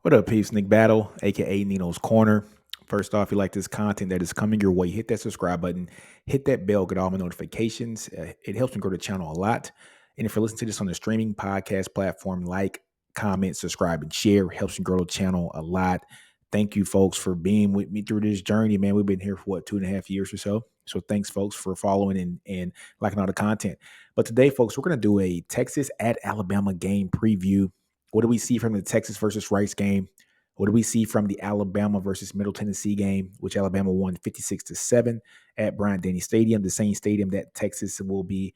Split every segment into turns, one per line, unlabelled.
What up, peeps? Nick Battle, aka Nino's Corner. First off, if you like this content that is coming your way, hit that subscribe button, hit that bell, get all my notifications. It helps me grow the channel a lot. And if you're listening to this on the streaming podcast platform, like, comment, subscribe, and share. It helps me grow the channel a lot. Thank you, folks, for being with me through this journey, man. We've been here for 2.5 years or so. So thanks, folks, for following and liking all the content. But today, folks, we're going to do a Texas at Alabama game preview. What do we see from the Texas versus Rice game? What do we see from the Alabama versus Middle Tennessee game, which Alabama won 56-7 at Bryant-Denny Stadium, the same stadium that Texas will be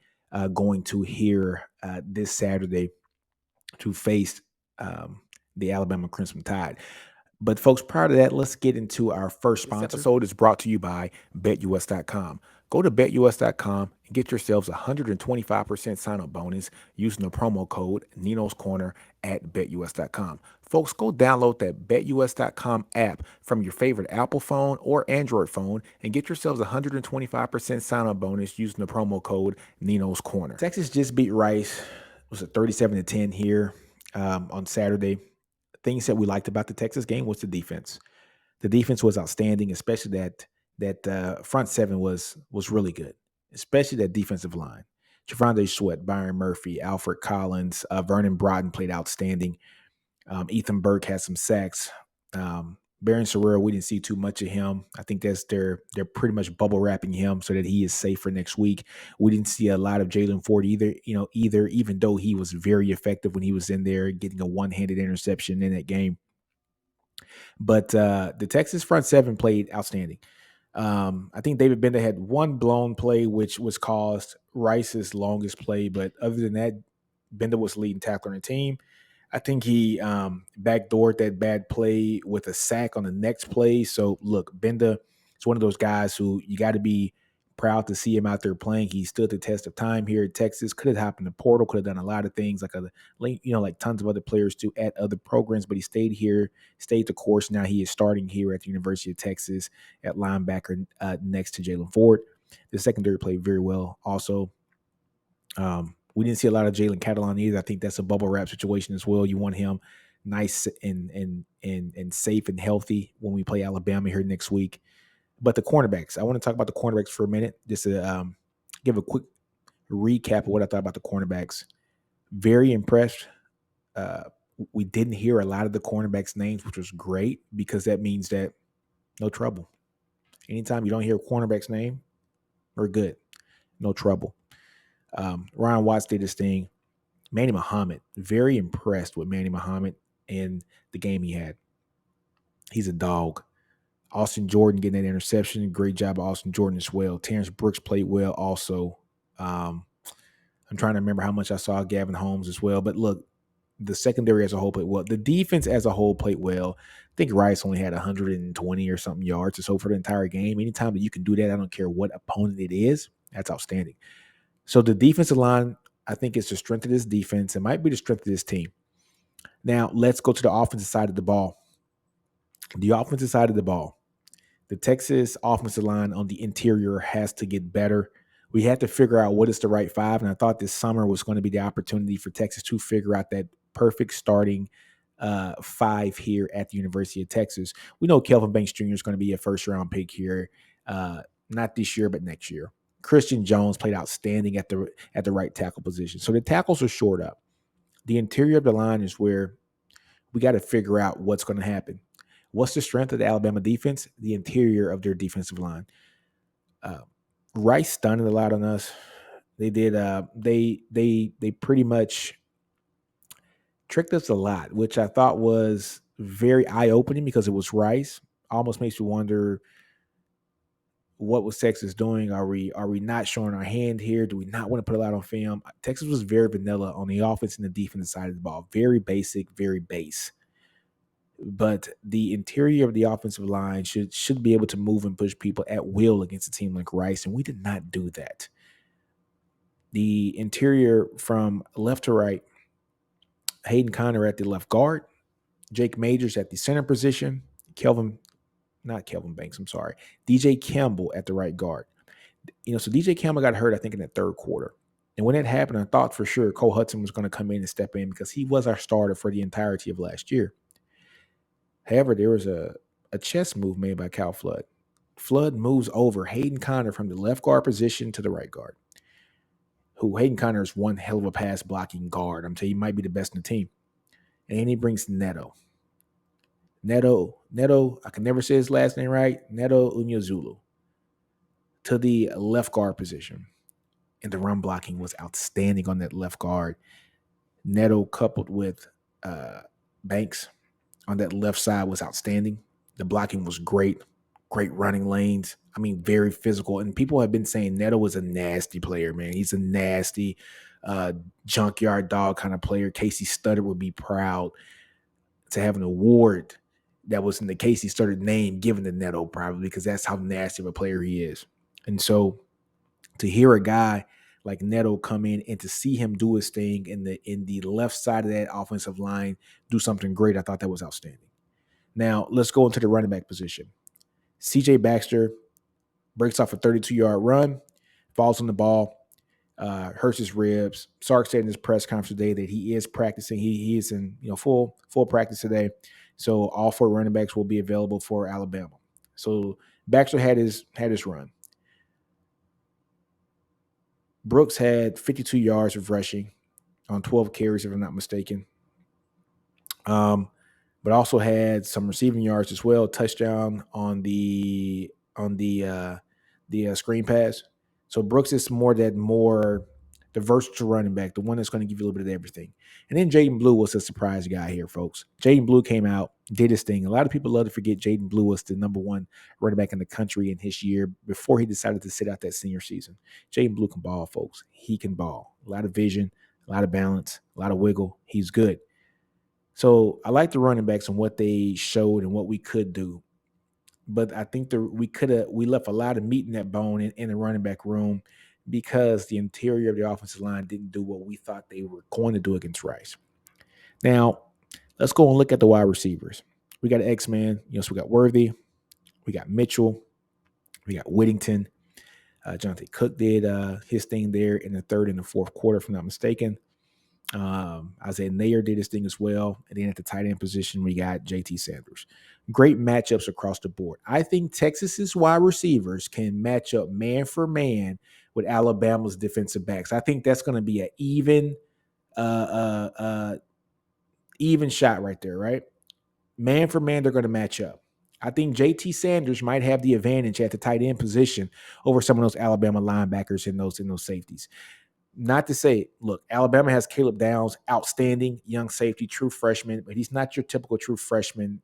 going to here this Saturday to face um, the Alabama Crimson Tide. But folks, prior to that, let's get into our first sponsor. This episode is brought to you by BetUS.com. Go to BetUS.com and get yourselves a 125% sign-up bonus using the promo code NinosCorner at BetUS.com. Folks, go download that BetUS.com app from your favorite Apple phone or Android phone and get yourselves a 125% sign-up bonus using the promo code NinosCorner. Texas just beat Rice. It was a 37-10 here on Saturday. Things that we liked about the Texas game was the defense. The defense was outstanding, especially that front seven was really good, especially that defensive line. Javonte Sweat, Byron Murphy, Alfred Collins, Vernon Broughton played outstanding. Ethan Burke had some sacks. Barron Sorrell, we didn't see too much of him. I think they're pretty much bubble wrapping him so that he is safe for next week. We didn't see a lot of Jalen Ford either, even though he was very effective when he was in there getting a one-handed interception in that game. But the Texas front seven played outstanding. I think David Bender had one blown play, which was caused Rice's longest play. But other than that, Bender was leading tackler on the team. I think he backdoored that bad play with a sack on the next play. So, look, Bender is one of those guys who you got to be proud to see him out there playing. He stood the test of time here at Texas. Could have happened in the portal. Could have done a lot of things like tons of other players do at other programs. But he stayed here, stayed the course. Now he is starting here at the University of Texas at linebacker next to Jalen Ford. The secondary played very well also. We didn't see a lot of Jalen Catalon either. I think that's a bubble wrap situation as well. You want him nice and safe and healthy when we play Alabama here next week. But the cornerbacks, I want to talk about the cornerbacks for a minute, just to give a quick recap of what I thought about the cornerbacks. Very impressed. We didn't hear a lot of the cornerbacks' names, which was great because that means that no trouble. Anytime you don't hear a cornerback's name, we're good. No trouble. Ryan Watts did his thing. Manny Muhammad, very impressed with Manny Muhammad in the game he had. He's a dog. Austin Jordan getting that interception. Great job of Austin Jordan as well. Terrence Brooks played well also. I'm trying to remember how much I saw Gavin Holmes as well. But look, the secondary as a whole played well. The defense as a whole played well. I think Rice only had 120 or something yards or so for the entire game. Anytime that you can do that, I don't care what opponent it is, that's outstanding. So the defensive line, I think it's the strength of this defense. It might be the strength of this team. Now, let's go to the offensive side of the ball. The offensive side of the ball. The Texas offensive line on the interior has to get better. We had to figure out what is the right five, and I thought this summer was going to be the opportunity for Texas to figure out that perfect starting five here at the University of Texas. We know Kelvin Banks Jr. is going to be a first-round pick here, not this year, but next year. Christian Jones played outstanding at the right tackle position. So the tackles are shored up. The interior of the line is where we got to figure out what's going to happen. What's the strength of the Alabama defense? The interior of their defensive line. Rice stunned a lot on us. They did. They pretty much tricked us a lot, which I thought was very eye-opening because it was Rice. Almost makes you wonder, what was Texas doing? Are we not showing our hand here? Do we not want to put a lot on film? Texas was very vanilla on the offense and the defensive side of the ball. Very basic, very base. But the interior of the offensive line should be able to move and push people at will against a team like Rice, and we did not do that. The interior from left to right, Hayden Conner at the left guard, Jake Majors at the center position, DJ Campbell at the right guard. So DJ Campbell got hurt, I think, in the third quarter. And when that happened, I thought for sure Cole Hudson was going to come in and step in because he was our starter for the entirety of last year. However, there was a chess move made by Cal Flood. Flood moves over Hayden Connor from the left guard position to the right guard. Who Hayden Connor is one hell of a pass blocking guard. I'm telling you, he might be the best in the team. And then he brings Neto. Neto, I can never say his last name right. Neto Unyozulu to the left guard position. And the run blocking was outstanding on that left guard. Neto coupled with Banks on that left side was outstanding. The blocking was great. Great running lanes. I mean, very physical. And people have been saying Neto was a nasty player, man. He's a nasty junkyard dog kind of player. Casey Studdard would be proud to have an award that was in the Casey Studdard name given to Neto, probably because that's how nasty of a player he is. And so to hear a guy like Neto come in and to see him do his thing in the left side of that offensive line, do something great, I thought that was outstanding. Now, let's go into the running back position. CJ Baxter breaks off a 32-yard run, falls on the ball, hurts his ribs. Sark said in his press conference today that he is practicing. He is in full practice today. So all 4 running backs will be available for Alabama. So Baxter had his run. Brooks had 52 yards of rushing on 12 carries, if I'm not mistaken. But also had some receiving yards as well. Touchdown on the screen pass. So Brooks is more the versatile running back, the one that's going to give you a little bit of everything. And then Jaden Blue was a surprise guy here, folks. Jaden Blue came out, did his thing. A lot of people love to forget Jaden Blue was the number 1 running back in the country in his year before he decided to sit out that senior season. Jaden Blue can ball, folks. He can ball. A lot of vision, a lot of balance, a lot of wiggle. He's good. So I like the running backs and what they showed and what we could do. But I think we left a lot of meat in that bone in the running back room because the interior of the offensive line didn't do what we thought they were going to do against Rice. Now, let's go and look at the wide receivers. We got X-Man. So we got Worthy. We got Mitchell. We got Whittington. Jonathan Cook did his thing there in the third and the fourth quarter, if I'm not mistaken. Isaiah Nayer did his thing as well. And then at the tight end position, we got JT Sanders. Great matchups across the board. I think Texas's wide receivers can match up man for man with Alabama's defensive backs. I think that's going to be an even shot right there, right? Man for man, they're going to match up. I think JT Sanders might have the advantage at the tight end position over some of those Alabama linebackers and those safeties. Not to say, look, Alabama has Caleb Downs, outstanding young safety, true freshman, but he's not your typical true freshman.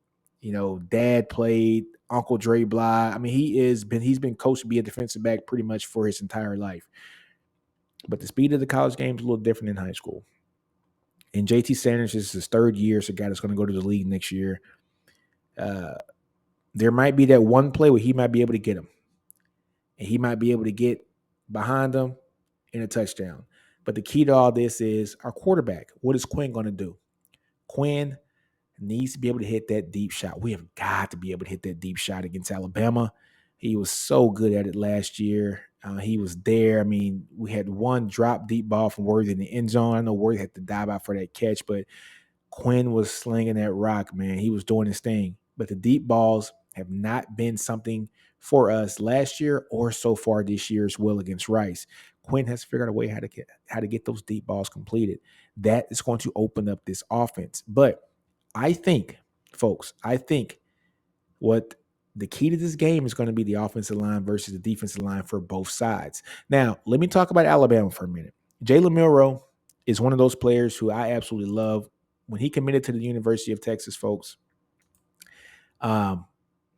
Dad played, Uncle Dre Bly. I mean, he's been coached to be a defensive back pretty much for his entire life. But the speed of the college game is a little different in high school. And JT Sanders is his third year, so a guy that's going to go to the league next year. There might be that one play where he might be able to get him. And he might be able to get behind him in a touchdown. But the key to all this is our quarterback. What is Quinn going to do? Quinn needs to be able to hit that deep shot. We have got to be able to hit that deep shot against Alabama. He was so good at it last year. He was there. I mean, we had one drop deep ball from Worthy in the end zone. I know Worthy had to dive out for that catch, but Quinn was slinging that rock, man. He was doing his thing. But the deep balls have not been something for us last year or so far this year as well against Rice. Quinn has figured out a way how to get those deep balls completed. That is going to open up this offense. But I think, folks, what the key to this game is going to be the offensive line versus the defensive line for both sides. Now, let me talk about Alabama for a minute. Jalen Milroe is one of those players who I absolutely love. When he committed to the University of Texas, folks, I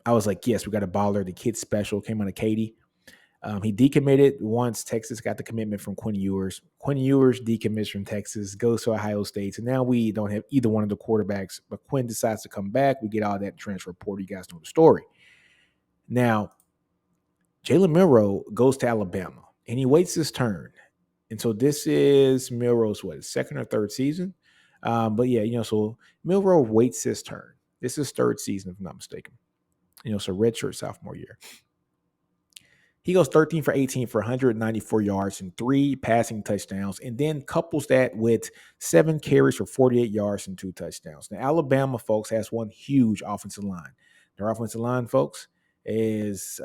was like, yes, we got a baller. The kid's special. Came out of Katy. He decommitted once Texas got the commitment from Quinn Ewers. Quinn Ewers decommits from Texas, goes to Ohio State. So now we don't have either one of the quarterbacks, but Quinn decides to come back. We get all that transfer report. You guys know the story. Now, Jalen Milroe goes to Alabama, and he waits his turn. And so this is Milroe's, second or third season? But yeah, so Milroe waits his turn. This is third season, if I'm not mistaken. So redshirt sophomore year. He goes 13 for 18 for 194 yards and 3 passing touchdowns, and then couples that with 7 carries for 48 yards and 2 touchdowns. Now, Alabama, folks, has one huge offensive line. Their offensive line, folks, is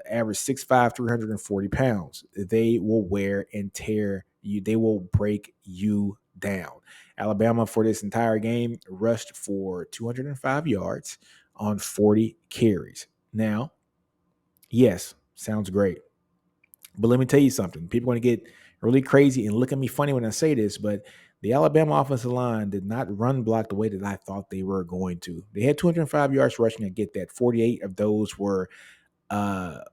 average 6'5", 340 pounds. They will wear and tear you. They will break you down. Alabama, for this entire game, rushed for 205 yards on 40 carries. Now, yes, sounds great. But let me tell you something. People are going to get really crazy and look at me funny when I say this, but the Alabama offensive line did not run block the way that I thought they were going to. They had 205 yards rushing. I get that. 48 of those were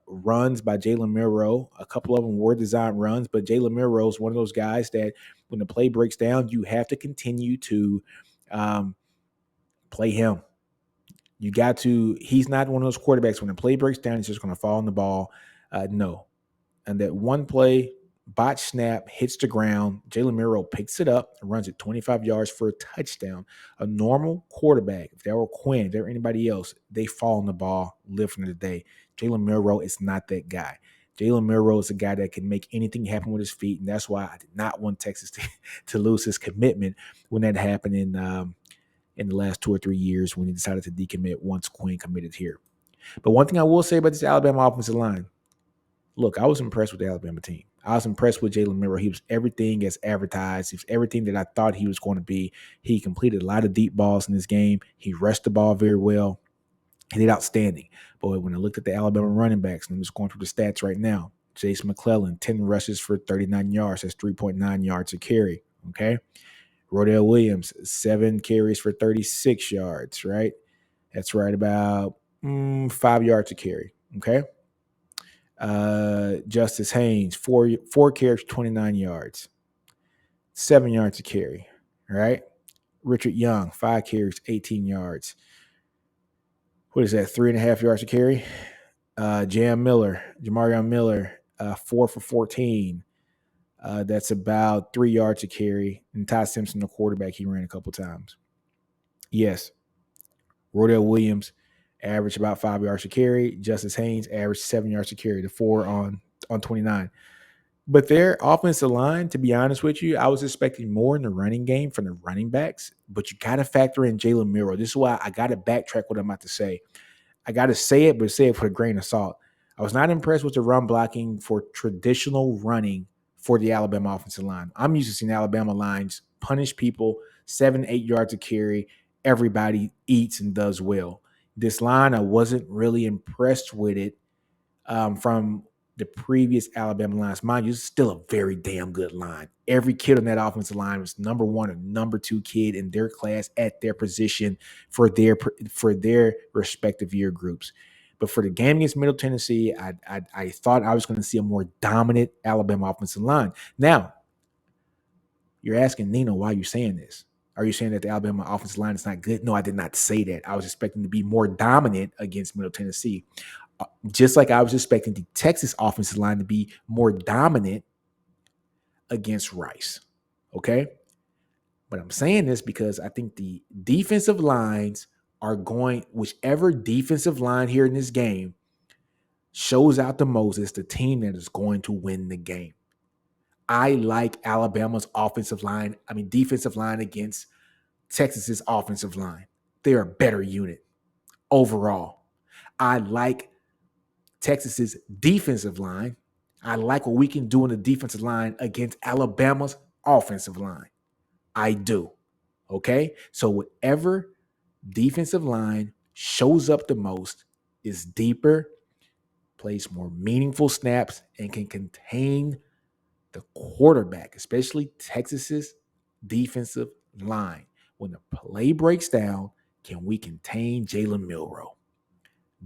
runs by Jalen Milroe. A couple of them were design runs, but Jalen Milroe is one of those guys that when the play breaks down, you have to continue to play him. You got to, he's not one of those quarterbacks when the play breaks down, he's just going to fall on the ball. No. And that one play, botch snap, hits the ground. Jalen Milroe picks it up and runs it 25 yards for a touchdown. A normal quarterback, if they were Quinn, if they were anybody else, they fall on the ball, live for the day. Jalen Milroe is not that guy. Jalen Milroe is a guy that can make anything happen with his feet, and that's why I did not want Texas to lose his commitment when that happened in the last 2 or 3 years when he decided to decommit once Quinn committed here. But one thing I will say about this Alabama offensive line, look, I was impressed with the Alabama team. I was impressed with Jalen Milroe. He was everything as advertised. He was everything that I thought he was going to be. He completed a lot of deep balls in this game. He rushed the ball very well. He did outstanding. But when I looked at the Alabama running backs, and I'm just going through the stats right now, Jason McClellan, 10 rushes for 39 yards. That's 3.9 yards a carry, okay? Rodell Williams, 7 carries for 36 yards, right? That's right about 5 yards a carry, okay? Justice Haynes, four carries, 29 yards, 7 yards a carry. Right. Richard Young, 5 carries, 18 yards. What is that? 3.5 yards a carry. Jamarion Miller, 4 for 14. That's about 3 yards a carry. And Ty Simpson, the quarterback, he ran a couple times. Yes. Rodell Williams averaged about 5 yards a carry. Justice Haynes averaged 7 yards a carry. The 4 on 29. But their offensive line, to be honest with you, I was expecting more in the running game from the running backs, but you got to factor in Jalen Milroe. This is why I got to backtrack what I'm about to say. I got to say it, but say it with a grain of salt. I was not impressed with the run blocking for traditional running for the Alabama offensive line. I'm used to seeing Alabama lines punish people 7, 8 yards a carry. Everybody eats and does well. This line, I wasn't really impressed with it from the previous Alabama lines. Mind you, it's still a very damn good line. Every kid on that offensive line was number 1 or number 2 kid in their class at their position for their respective year groups. But for the game against Middle Tennessee, I thought I was going to see a more dominant Alabama offensive line. Now, you're asking Nino, why are you saying this? Are you saying that the Alabama offensive line is not good? No, I did not say that. I was expecting to be more dominant against Middle Tennessee. Just like I was expecting the Texas offensive line to be more dominant against Rice. Okay. But I'm saying this because I think the defensive lines are going, whichever defensive line here in this game shows out the most is the team that is going to win the game. I like Alabama's defensive line against Texas's offensive line. They're a better unit overall. I like Texas's defensive line. I like what we can do in the defensive line against Alabama's offensive line. I do. Okay? So whatever defensive line shows up the most, is deeper, plays more meaningful snaps, and can contain the quarterback, especially Texas's defensive line. When the play breaks down, can we contain Jalen Milroe?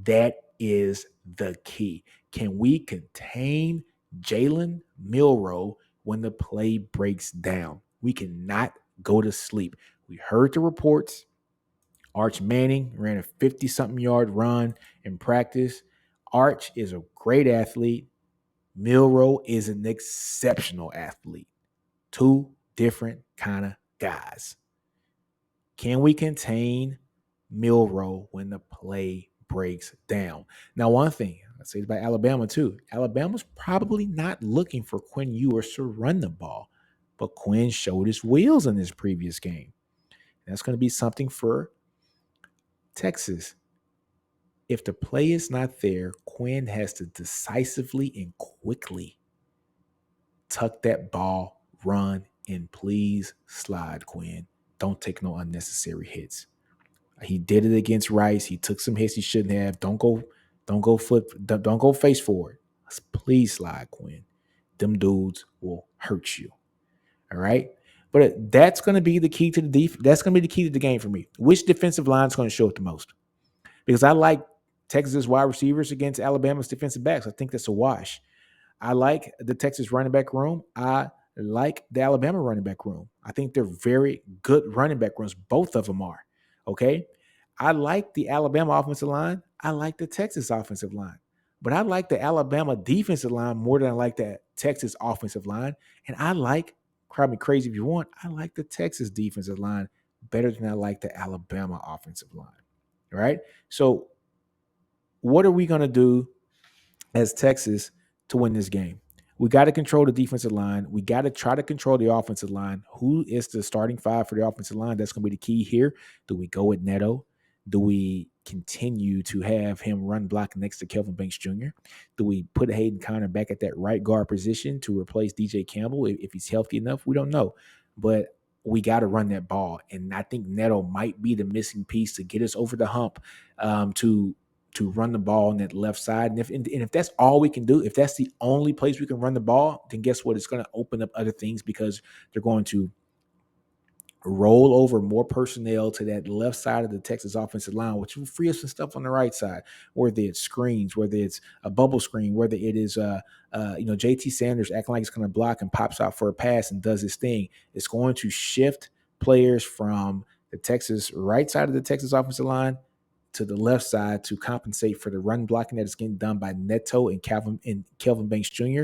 That is the key. Can we contain Jalen Milroe when the play breaks down? We cannot go to sleep. We heard the reports. Arch Manning ran a 50-something yard run in practice. Arch is a great athlete. Milroe is an exceptional athlete. 2 different kind of guys. Can we contain Milroe when the play breaks down? Now, one thing, I say it about Alabama too. Alabama's probably not looking for Quinn Ewers to run the ball, but Quinn showed his wheels in this previous game. That's going to be something for Texas. If the play is not there, Quinn has to decisively and quickly tuck that ball, run, and please slide, Quinn. Don't take no unnecessary hits. He did it against Rice. He took some hits he shouldn't have. Don't go face forward. Please slide, Quinn. Them dudes will hurt you. All right. But that's going to be the key to the That's going to be the key to the game for me. Which defensive line is going to show it the most? Because I like Texas wide receivers against Alabama's defensive backs. I think that's a wash. I like the Texas running back room. I like the Alabama running back room. I think they're very good running back rooms. Both of them are. Okay. I like the Alabama offensive line. I like the Texas offensive line. But I like the Alabama defensive line more than I like the Texas offensive line. And I like, cry me crazy if you want, I like the Texas defensive line better than I like the Alabama offensive line. All right. So, what are we going to do as Texas to win this game? We got to control the defensive line. We got to try to control the offensive line. Who is the starting five for the offensive line? That's going to be the key here. Do we go with Neto? Do we continue to have him run block next to Kelvin Banks Jr.? Do we put Hayden Conner back at that right guard position to replace DJ Campbell if he's healthy enough? We don't know. But we got to run that ball. And I think Neto might be the missing piece to get us over the hump to run the ball on that left side. And if that's all we can do, if that's the only place we can run the ball, then guess what? It's going to open up other things because they're going to roll over more personnel to that left side of the Texas offensive line, which will free us some stuff on the right side, whether it's screens, whether it's a bubble screen, whether it is JT Sanders acting like he's going to block and pops out for a pass and does his thing. It's going to shift players from the Texas right side of the Texas offensive line to the left side to compensate for the run blocking that is getting done by Neto and Kelvin Banks Jr.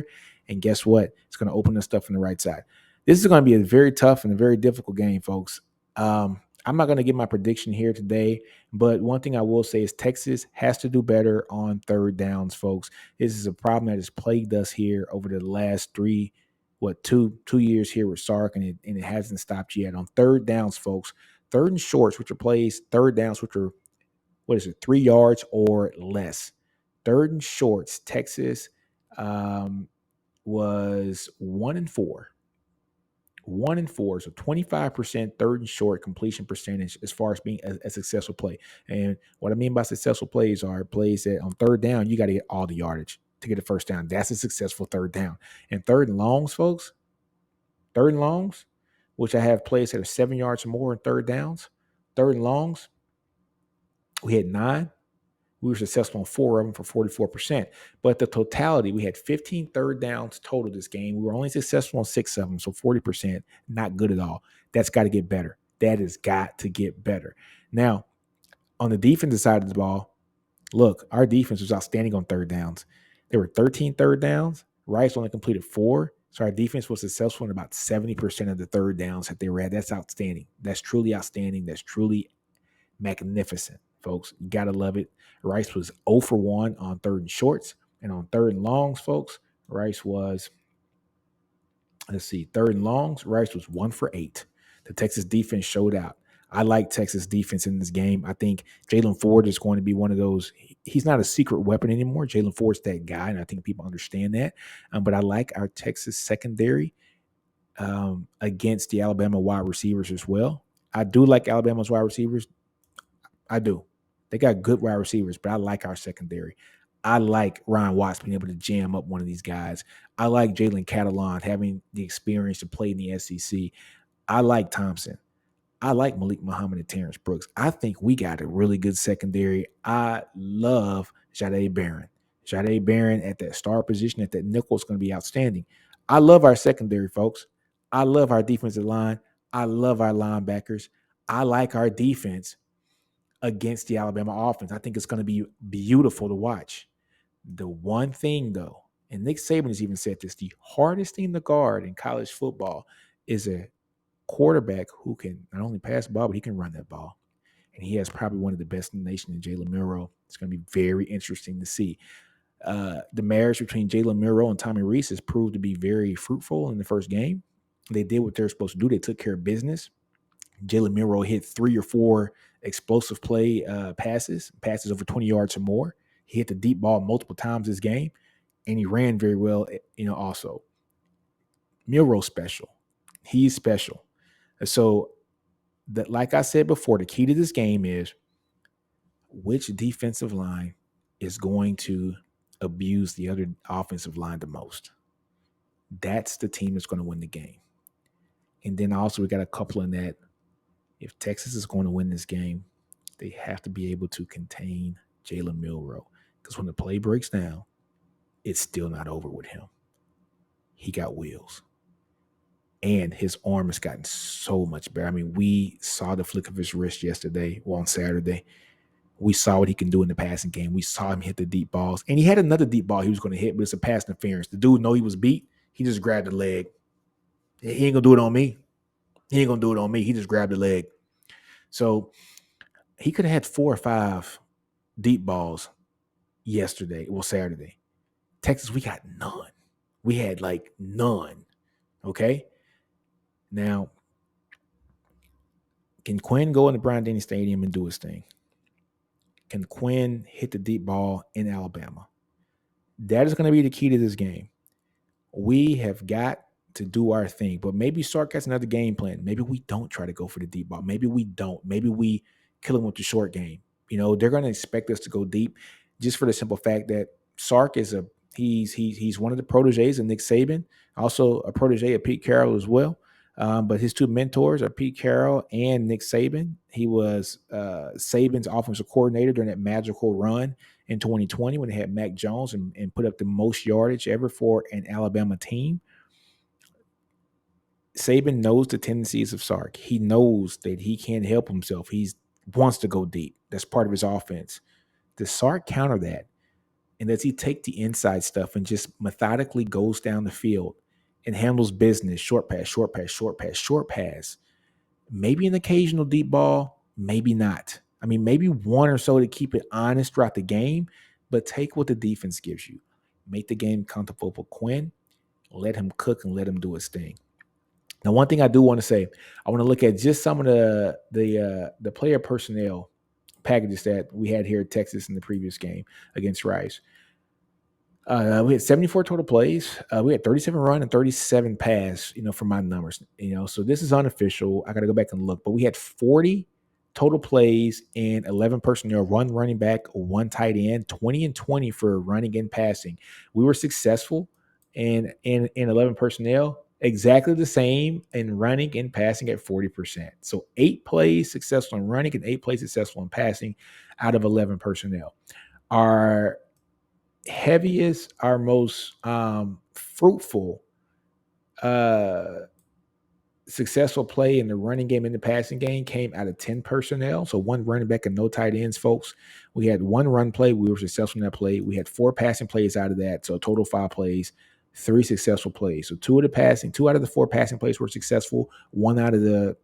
And guess what? It's going to open the stuff on the right side. This is going to be a very tough and a very difficult game, folks. I'm not going to give my prediction here today, but one thing I will say is Texas has to do better on third downs, folks. This is a problem that has plagued us here over the last two years here with Sark, and it hasn't stopped yet. On third downs, folks, third and shorts, which are plays, third downs, which are 3 yards or less. Third and shorts, Texas was 1-4. 1-4, so 25% third and short completion percentage as far as being a successful play. And what I mean by successful plays are plays that on third down, you got to get all the yardage to get a first down. That's a successful third down. And third and longs, folks, third and longs, which I have plays that are 7 yards or more in third downs. Third and longs, we had 9. We were successful on 4 of them for 44%. But the totality, we had 15 third downs total this game. We were only successful on 6 of them, so 40%, not good at all. That's got to get better. That has got to get better. Now, on the defensive side of the ball, look, our defense was outstanding on third downs. There were 13 third downs. Rice only completed 4. So our defense was successful in about 70% of the third downs that they were at. That's outstanding. That's truly outstanding. That's truly magnificent, folks. You got to love it. Rice was 0 for 1 on third and shorts. And on third and longs, folks, Rice was, third and longs, Rice was 1 for 8. The Texas defense showed out. I like Texas defense in this game. I think Jalen Ford is going to be one of those. He's not a secret weapon anymore. Jalen Ford's that guy, and I think people understand that. But I like our Texas secondary against the Alabama wide receivers as well. I do like Alabama's wide receivers. I do. They got good wide receivers, but I like our secondary. I like Ryan Watts being able to jam up one of these guys. I like Jalen Catalon having the experience to play in the SEC. I like Thompson. I like Malik Muhammad and Terrence Brooks. I think we got a really good secondary. I love Jahdae Barron. Jahdae Barron at that star position, at that nickel is going to be outstanding. I love our secondary, folks. I love our defensive line. I love our linebackers. I like our defense against the Alabama offense. I think it's going to be beautiful to watch. The one thing, though, and Nick Saban has even said this, the hardest thing to guard in college football is a quarterback who can not only pass the ball, but he can run that ball. And he has probably one of the best in the nation in Jalen Milroe. It's going to be very interesting to see. The marriage between Jalen Milroe and Tommy Reese has proved to be very fruitful in the first game. They did what they're supposed to do. They took care of business. Jalen Milroe hit 3 or 4 explosive passes over 20 yards or more. He hit the deep ball multiple times this game, and he ran very well. Also Milroe special. He's special. And so that, like I said before, the key to this game is which defensive line is going to abuse the other offensive line the most. That's the team that's going to win the game. And then also we got a couple in that if Texas is going to win this game, they have to be able to contain Jalen Milroe. Because when the play breaks down, it's still not over with him. He got wheels. And his arm has gotten so much better. I mean, we saw the flick of his wrist yesterday, on Saturday. We saw what he can do in the passing game. We saw him hit the deep balls. And he had another deep ball he was going to hit, but it's a pass interference. The dude know he was beat. He just grabbed the leg. He ain't going to do it on me. He ain't going to do it on me. He just grabbed the leg. So he could have had 4 or 5 deep balls Saturday. Texas, we got none. We had like none. Okay? Now, can Quinn go into Bryant-Denny Stadium and do his thing? Can Quinn hit the deep ball in Alabama? That is going to be the key to this game. We have got to do our thing, but maybe Sark has another game plan. Maybe we don't try to go for the deep ball. Maybe we don't. Maybe we kill him with the short game. They're going to expect us to go deep just for the simple fact that Sark is he's one of the proteges of Nick Saban, also a protege of Pete Carroll as well. But his 2 mentors are Pete Carroll and Nick Saban. He was Saban's offensive coordinator during that magical run in 2020 when they had Mac Jones and put up the most yardage ever for an Alabama team. Saban knows the tendencies of Sark. He knows that he can't help himself. He wants to go deep. That's part of his offense. Does Sark counter that? And does he take the inside stuff and just methodically goes down the field and handles business, short pass, short pass, short pass, short pass? Maybe an occasional deep ball, maybe not. I mean, maybe one or so to keep it honest throughout the game, but take what the defense gives you. Make the game comfortable for Quinn. Let him cook and let him do his thing. Now, one thing I do want to say, I want to look at just some of the player personnel packages that we had here at Texas in the previous game against Rice. We had 74 total plays. We had 37 run and 37 pass, for my numbers, so this is unofficial. I got to go back and look, but we had 40 total plays and 11 personnel, 1 running back, 1 tight end, 20 and 20 for running and passing. We were successful in 11 personnel, exactly the same in running and passing at 40%. So 8 plays successful in running and 8 plays successful in passing out of 11 personnel. Our heaviest, our most fruitful, successful play in the running game and the passing game came out of 10 personnel. So 1 running back and no tight ends, folks. We had 1 run play. We were successful in that play. We had 4 passing plays out of that. So a total 5 plays, 3 successful plays. So 2 out of the 4 passing plays were successful. 1 out of the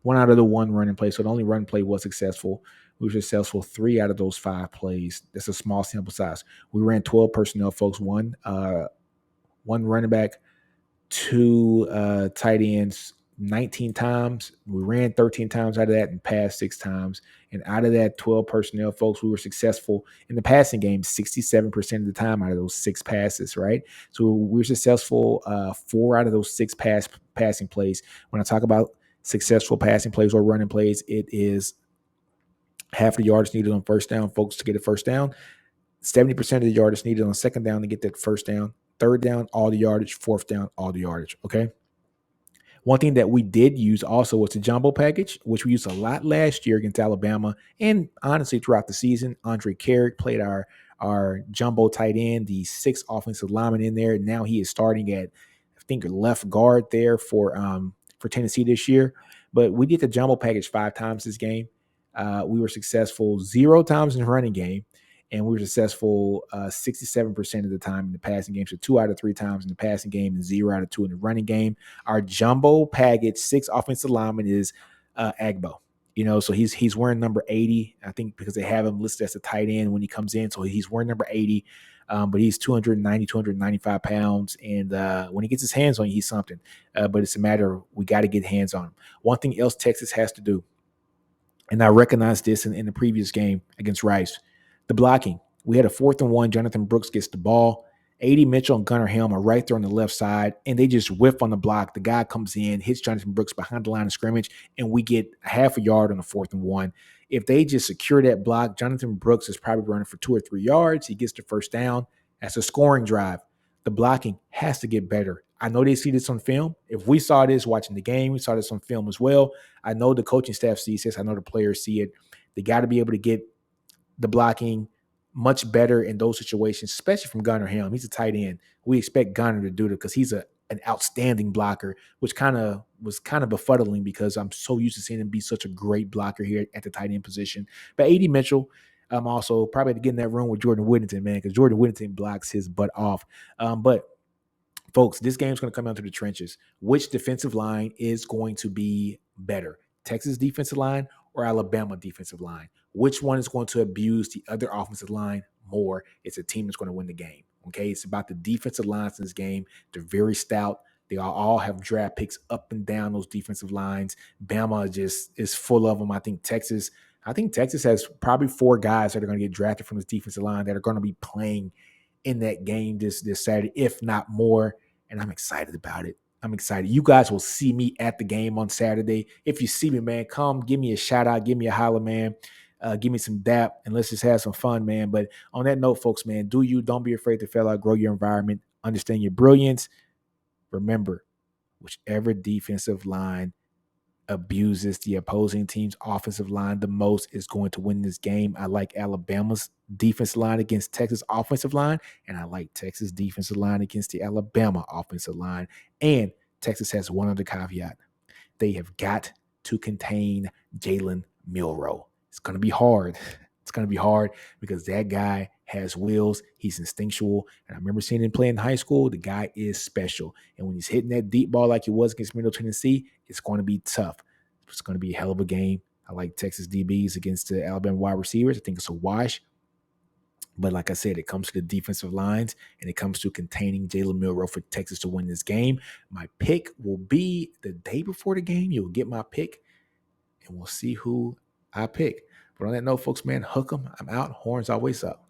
1 running play. So the only run play was successful. We were successful 3 out of those 5 plays. That's a small sample size. We ran 12 personnel, folks. 1 running back, 2 tight ends 19 times. We ran 13 times out of that and passed 6 times. And out of that 12 personnel, folks, we were successful in the passing game 67% of the time out of those 6 passes, right? So we were successful 4 out of those 6 passing plays. When I talk about successful passing plays or running plays, it is half the yardage needed on first down, folks, to get a first down. 70% of the yardage needed on second down to get that first down. Third down, all the yardage. Fourth down, all the yardage, okay? One thing that we did use also was the jumbo package, which we used a lot last year against Alabama and honestly throughout the season. Andre Carrick played our jumbo tight end, the 6th offensive lineman in there. Now he is starting at, I think, left guard there for Tennessee this year. But we did the jumbo package 5 times this game. We were successful 0 times in the running game, and we were successful 67% of the time in the passing game. So 2 out of 3 times in the passing game and 0 out of 2 in the running game. Our jumbo package 6 offensive lineman is Agbo. So he's wearing number 80, I think, because they have him listed as a tight end when he comes in. So he's wearing number 80, but he's 295 pounds. And when he gets his hands on you, he's something. But it's a matter of we got to get hands on him. One thing else Texas has to do, and I recognized this in the previous game against Rice. The blocking. We had a 4th and 1. Jonathan Brooks gets the ball. A.D. Mitchell and Gunnar Helm are right there on the left side, and they just whiff on the block. The guy comes in, hits Jonathan Brooks behind the line of scrimmage, and we get half a yard on the 4th and 1. If they just secure that block, Jonathan Brooks is probably running for 2 or 3 yards. He gets the first down. That's a scoring drive. The blocking has to get better. I know they see this on film. If we saw this watching the game, we saw this on film as well. I know the coaching staff sees this. I know the players see it. They got to be able to get the blocking much better in those situations, especially from Gunnar Helm. He's a tight end. We expect Gunnar to do it because he's an outstanding blocker, which was kind of befuddling because I'm so used to seeing him be such a great blocker here at the tight end position. But A.D. Mitchell, also probably to get in that room with Jordan Whittington, man, because Jordan Whittington blocks his butt off. But folks, this game's going to come down to the trenches. Which defensive line is going to be better? Texas defensive line or Alabama defensive line? Which one is going to abuse the other offensive line more? It's a team that's going to win the game. Okay, it's about the defensive lines in this game. They're very stout. They all have draft picks up and down those defensive lines. Bama just is full of them. I think Texas has probably 4 guys that are going to get drafted from this defensive line that are going to be playing in that game this Saturday, if not more. And I'm excited about it. I'm excited. You guys will see me at the game on Saturday. If you see me, man, come give me a shout out, give me a holler, man. Give me some dap, and let's just have some fun, man. But on that note, folks, man, don't be afraid to fail out, grow your environment, understand your brilliance. Remember, whichever defensive line abuses the opposing team's offensive line the most is going to win this game. I like Alabama's defensive line against Texas offensive line, and I like Texas defensive line against the Alabama offensive line. And Texas has one other caveat. They have got to contain Jalen Milroe. It's going to be hard. It's going to be hard because that guy has wheels. He's instinctual. And I remember seeing him play in high school. The guy is special. And when he's hitting that deep ball like he was against Middle Tennessee, it's going to be tough. It's going to be a hell of a game. I like Texas DBs against the Alabama wide receivers. I think it's a wash. But like I said, it comes to the defensive lines and it comes to containing Jalen Milroe for Texas to win this game. My pick will be the day before the game. You'll get my pick and we'll see who I pick. But on that note, folks, man, hook 'em. I'm out. Horns always up.